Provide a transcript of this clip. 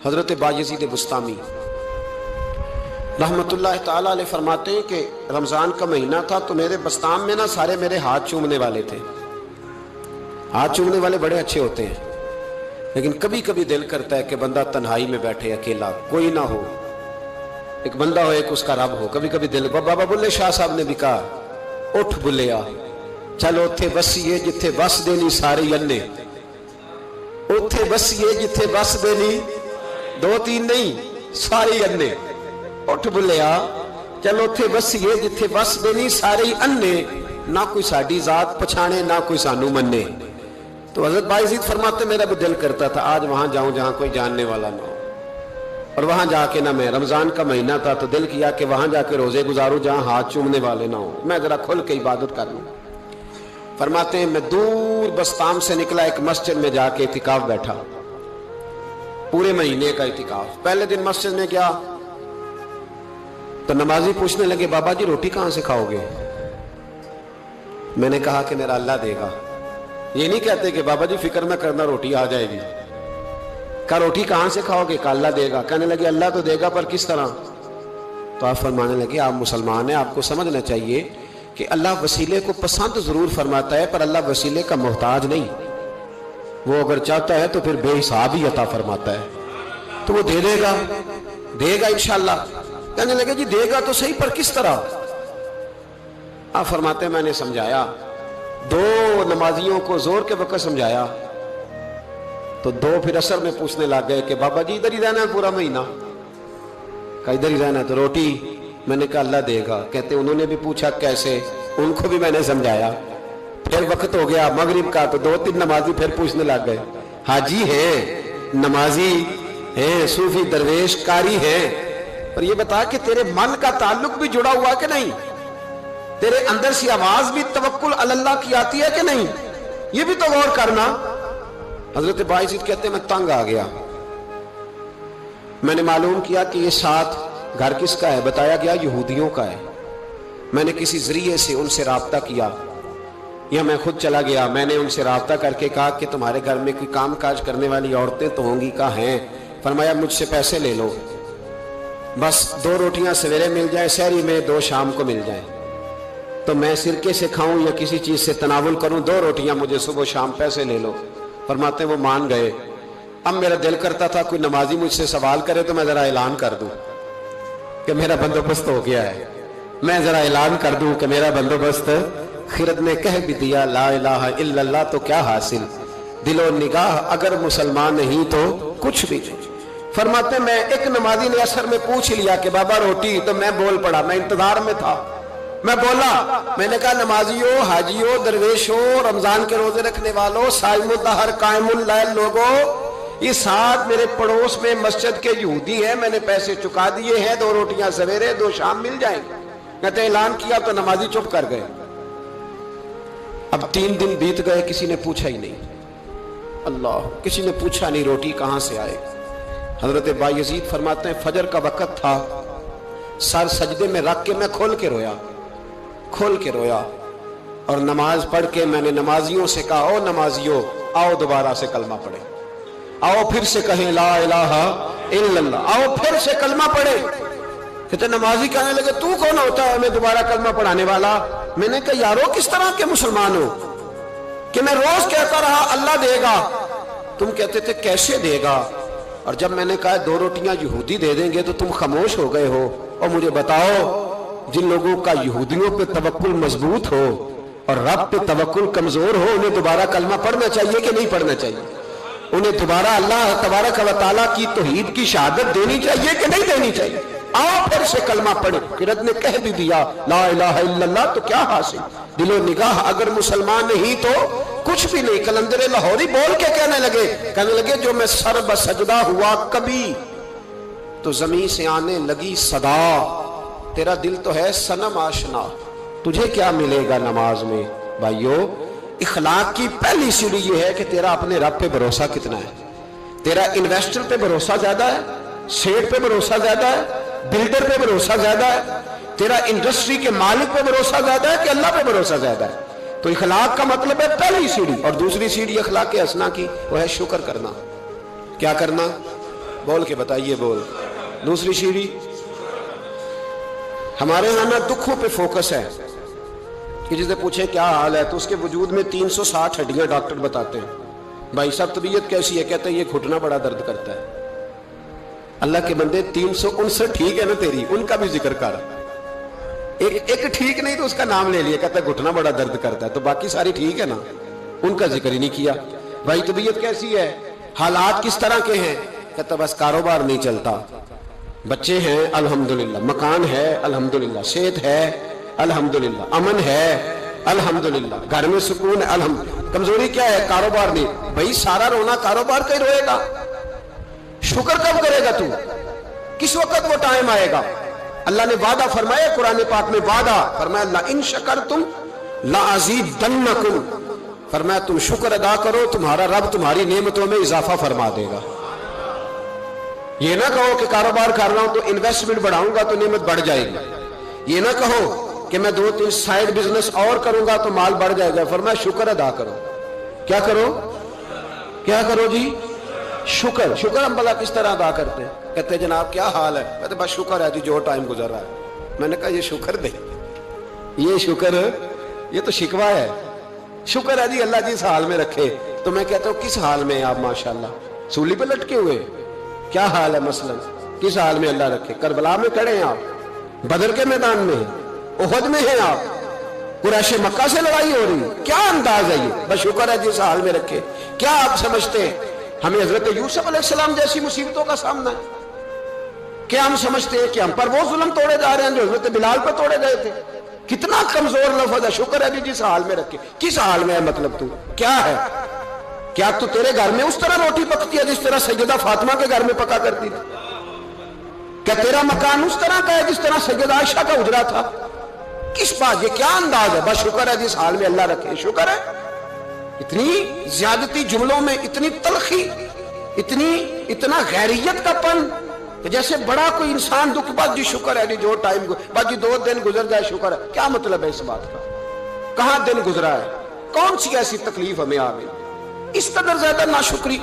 حضرت بایزید بستامی رحمتہ تعالیٰ علیہ فرماتے ہیں کہ رمضان کا مہینہ تھا تو میرے بستام میں نا سارے میرے ہاتھ چومنے والے تھے. ہاتھ چومنے والے بڑے اچھے ہوتے ہیں، لیکن کبھی کبھی دل کرتا ہے کہ بندہ تنہائی میں بیٹھے اکیلا، کوئی نہ ہو، ایک بندہ ہو، ایک اس کا رب ہو. کبھی کبھی دل. بابا بلے شاہ صاحب نے بھی کہا اٹھ بلیا چلو اتھے بسیے جتھے بس دینی سارے انے، اتھے بسیے جتھے بس دینی، دو تین نہیں سارے انے. اٹھ بلیا چلو اتھے بسیے جتھے بس دینی سارے انے، نہ کوئی ساڈی ذات پچھانے نہ کوئی سانو منے. تو حضرت بایزید فرماتے میرا بھی دل کرتا تھا آج وہاں جاؤں جہاں کوئی جاننے والا نہ ہو، اور وہاں جا کے نہ میں، رمضان کا مہینہ تھا تو دل کیا کہ وہاں جا کے روزے گزاروں جہاں ہاتھ چومنے والے نہ ہوں، میں ذرا کھل کے عبادت کر لوں. فرماتے ہیں میں دور بستام سے نکلا، ایک مسجد میں جا کے اعتکاف بیٹھا، پورے مہینے کا اعتکاف. پہلے دن مسجد میں گیا تو نمازی پوچھنے لگے بابا جی روٹی کہاں سے کھاؤ گے؟ میں نے کہا کہ میرا اللہ دے گا. یہ نہیں کہتے کہ بابا جی فکر نہ کرنا روٹی آ جائے گی. کہا روٹی کہاں سے کھاؤ گے؟ کہا اللہ دے گا. کہنے لگے اللہ تو دے گا پر کس طرح؟ تو آپ فرمانے لگے آپ مسلمان ہیں، آپ کو سمجھنا چاہیے کہ اللہ وسیلے کو پسند ضرور فرماتا ہے پر اللہ وسیلے کا محتاج نہیں. وہ اگر چاہتا ہے تو پھر بے حساب ہی عطا فرماتا ہے، تو وہ دے گا انشاءاللہ. کہنے لگے جی دے گا تو صحیح پر کس طرح؟ آپ فرماتے ہیں میں نے سمجھایا، دو نمازیوں کو زور کے وقت سمجھایا تو دو پھر عصر میں پوچھنے لگ گئے کہ بابا جی ادھر ہی رہنا ہے پورا مہینہ؟ کہا ادھر ہی رہنا ہے. تو روٹی؟ میں نے کہا اللہ دے گا. کہتے انہوں نے بھی پوچھا کیسے، ان کو بھی میں نے سمجھایا. پھر وقت ہو گیا مغرب کا تو دو تین نمازی پھر پوچھنے لگ گئے، حاجی ہیں، نمازی ہیں، صوفی درویش قاری ہیں، پر یہ بتا کہ تیرے من کا تعلق بھی جڑا ہوا کہ نہیں؟ تیرے اندر سی آواز بھی توکل علی اللہ کی آتی ہے کہ نہیں؟ یہ بھی تو غور کرنا. حضرت بایزید کہتے ہیں میں تنگ آ گیا. میں نے معلوم کیا کہ یہ ساتھ گھر کس کا ہے؟ بتایا گیا یہودیوں کا ہے. میں نے کسی ذریعے سے ان سے رابطہ کیا یا میں خود چلا گیا. میں نے ان سے رابطہ کر کے کہا کہ تمہارے گھر میں کوئی کام کاج کرنے والی عورتیں تو ہوں گی؟ کہا ہیں. فرمایا مجھ سے پیسے لے لو، بس 2 روٹیاں سویرے مل جائیں سحری میں، 2 شام کو مل جائیں، تو میں سرکے سے کھاؤں یا کسی چیز سے تناول کروں، 2 روٹیاں مجھے صبح شام پیسے لے لو. فرماتے ہیں وہ مان گئے. اب میرا دل کرتا تھا کوئی نمازی مجھ سے سوال کرے تو میں ذرا اعلان کر دوں کہ میرا بندوبست ہو گیا ہے. میں ذرا اعلان کر دوں کہ میرا بندوبست، خرد نے کہہ بھی دیا لا الہ الا اللہ تو کیا حاصل، دل و نگاہ اگر مسلمان نہیں تو کچھ بھی نہیں. فرماتے میں ایک نمازی نے عصر میں پوچھ لیا کہ بابا روٹی، تو میں بول پڑا، میں انتظار میں تھا. میں بولا، میں نے کہا نمازیوں، حاجیوں، درویشوں، رمضان کے روزے رکھنے والوں، صائم الدہر قائم اللیل لوگوں، یہ ساتھ میرے پڑوس میں مسجد کے یہودی ہیں، میں نے پیسے چکا دیے ہیں، 2 روٹیاں سویرے 2 شام مل جائیں گے. کہتے اعلان کیا تو نمازی چپ کر گئے. اب 3 دن بیت گئے، کسی نے پوچھا ہی نہیں. اللہ، کسی نے پوچھا نہیں روٹی کہاں سے آئے. حضرت بایزید فرماتے ہیں فجر کا وقت تھا، سر سجدے میں رکھ کے میں کھول کے رویا اور نماز پڑھ کے میں نے نمازیوں سے کہا او نمازیوں آؤ دوبارہ سے کلمہ پڑھیں، آؤ پھر سے کہیں لا الہ الا اللہ، آؤ پھر سے کلمہ پڑھیں. کہتے نمازی کہنے لگے تو کون ہوتا ہے ہمیں دوبارہ کلمہ پڑھانے والا؟ میں نے کہا یارو کس طرح کے مسلمان ہو کہ میں روز کہتا رہا اللہ دے گا، تم کہتے تھے کیسے دے گا، اور جب میں نے کہا 2 روٹیاں یہودی دے دیں گے تو تم خاموش ہو گئے ہو. اور مجھے بتاؤ جن لوگوں کا یہودیوں پہ توکل مضبوط ہو اور رب پہ توکل کمزور ہو، انہیں دوبارہ کلمہ پڑھنا چاہیے کہ نہیں پڑھنا چاہیے؟ انہیں دوبارہ اللہ تبارک و تعالیٰ کی توحید کی شہادت دینی چاہیے کہ نہیں دینی چاہیے؟ آؤ پھر سے کلمہ پڑھیں. قرت نے کہہ بھی دیا لا الہ الا اللہ تو کیا حاصل، دل و نگاہ اگر مسلمان نہیں تو کچھ بھی نہیں. کلندر لاہوری بول کے کہنے لگے جو میں سر بسجدہ ہوا کبھی تو زمین سے آنے لگی صدا، تیرا دل تو ہے صنم آشنا، تجھے کیا ملے گا نماز میں. بھائیو، اخلاق کی پہلی سیڑھی یہ ہے کہ تیرا اپنے رب پہ بھروسہ کتنا ہے. تیرا انویسٹر پہ بھروسہ زیادہ ہے، سیٹ پہ بھروسہ زیادہ ہے، بلڈر پہ بھروسہ زیادہ ہے، تیرا انڈسٹری کے مالک پہ بھروسہ زیادہ ہے کہ اللہ پہ بھروسہ زیادہ ہے. تو اخلاق کا مطلب ہے پہلی سیڑھی. اور دوسری سیڑھی اخلاق حسنہ کی وہ ہے شکر کرنا. کیا کرنا؟ بول کے بتائیے، بول. دوسری شیری، ہمارے یہاں نا دکھوں پہ فوکس ہے کہ جسے پوچھیں کیا حال ہے تو اس کے وجود میں 360 ہڈیاں ڈاکٹر بتاتے ہیں. بھائی صاحب طبیعت کیسی ہے؟ کہتے ہیں یہ گھٹنا بڑا درد کرتا ہے. اللہ کے بندے 359 ٹھیک ہے نا تیری، ان کا بھی ذکر کر. ایک ٹھیک نہیں تو اس کا نام لے لیا، کہتا ہے گھٹنا بڑا درد کرتا ہے، تو باقی ساری ٹھیک ہے نا، ان کا ذکر ہی نہیں کیا. بھائی طبیعت کیسی ہے، حالات کس طرح کے ہیں؟ کہتا بس کاروبار نہیں چلتا، بچے ہیں الحمدللہ، مکان ہے الحمدللہ، صحت ہے الحمدللہ، امن ہے الحمدللہ، گھر میں سکون ہے الحمدللہ. کمزوری کیا ہے؟ کاروبار نہیں. بھائی سارا رونا کاروبار کا ہی روئے گا، شکر کب کرے گا تو؟ کس وقت وہ ٹائم آئے گا؟ اللہ نے وعدہ فرمایا قرآن پاک میں، وعدہ فرمایا لَإِن شَكَرْتُمْ لَأَزِيدَنَّكُمْ، فرمایا تم شکر ادا کرو تمہارا رب تمہاری نعمتوں میں اضافہ فرما دے گا. یہ نہ کہو کہ کاروبار کر رہا ہوں تو انویسٹمنٹ بڑھاؤں گا تو نعمت بڑھ جائے گی. یہ نہ کہو کہ میں 2-3 سائیڈ بزنس اور کروں گا تو مال بڑھ جائے گا. فرمایا شکر ادا کرو. کیا کرو؟ کیا کرو جی؟ شکر. شکر ہم بھلا کس طرح ادا کرتے ہیں؟ کہتے ہیں جناب کیا حال ہے؟ کہتے بس شکر ہے جی جو ٹائم گزر رہا ہے. میں نے کہا یہ شکر دے، یہ شکر، یہ تو شکوہ ہے. شکر ہے جی اللہ جی اس حال میں رکھے. تو میں کہتا ہوں کس حال میں ہیں آپ؟ ماشاءاللہ سولی پہ لٹکے ہوئے، کیا حال ہے مثلا؟ کس حال میں اللہ رکھے؟ کربلا میں کھڑے ہیں آپ، بدر کے میدان میں ہیں، احد میں ہیں آپ، قریش مکہ سے لڑائی ہو رہی ہے. کیا انداز ہے یہ؟ بس شکر ہے جس حال میں رکھے. کیا آپ سمجھتے ہیں ہمیں حضرت یوسف علیہ السلام جیسی مصیبتوں کا سامنا ہے؟ کیا ہم سمجھتے ہیں کہ ہم پر وہ ظلم توڑے جا رہے ہیں جو حضرت بلال پر توڑے گئے تھے؟ کتنا کمزور لفظ ہے. شکر ہے بھی جس حال میں رکھے. کس حال میں ہے مطلب؟ تو کیا ہے؟ کیا تو تیرے گھر میں اس طرح روٹی پکتی ہے جس طرح سیدہ فاطمہ کے گھر میں پکا کرتی تھی؟ کیا تیرا مکان اس طرح کا ہے جس طرح سیدہ عائشہ کا حجرہ تھا؟ کس بات؟ یہ کیا انداز ہے؟ بس شکر ہے جس حال میں اللہ رکھے. شکر ہے. اتنی زیادتی جملوں میں، اتنی تلخی، اتنا غیریت کا پن کہ جیسے بڑا کوئی انسان دکھ، بس جی شکر ہے جی جو ٹائم، بس جی 2 دن گزر جائے شکر ہے. کیا مطلب ہے اس بات کا؟ کہاں دن گزرا ہے؟ کون سی ایسی تکلیف ہمیں آ گئی؟ اس قدر زیادہ ناشکری